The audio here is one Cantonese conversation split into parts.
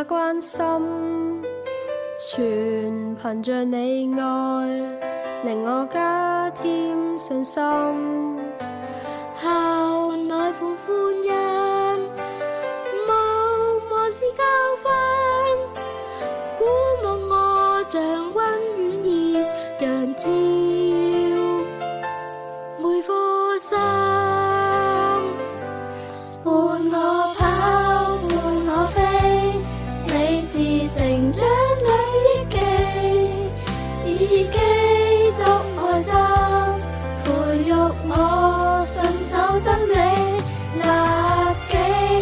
關心，全憑着你愛，令我加添信心。校內歡歡欣，無無是教訓，鼓舞我像溫暖熱陽照每顆心。伴我跑，伴我飛，你是成長裏憶記，以基督愛心培育我信守真理，立己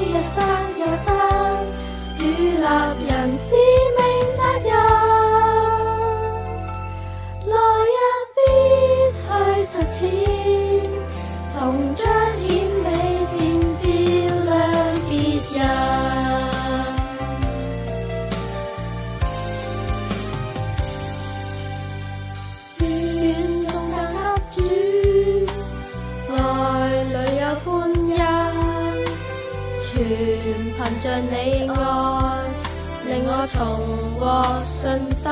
一生一生，與立人使命責任，來日必去實踐，同彰顯美善照亮別人。遠遠送贈給主，愛裏有歡欣，全憑着你愛，令我重獲信心。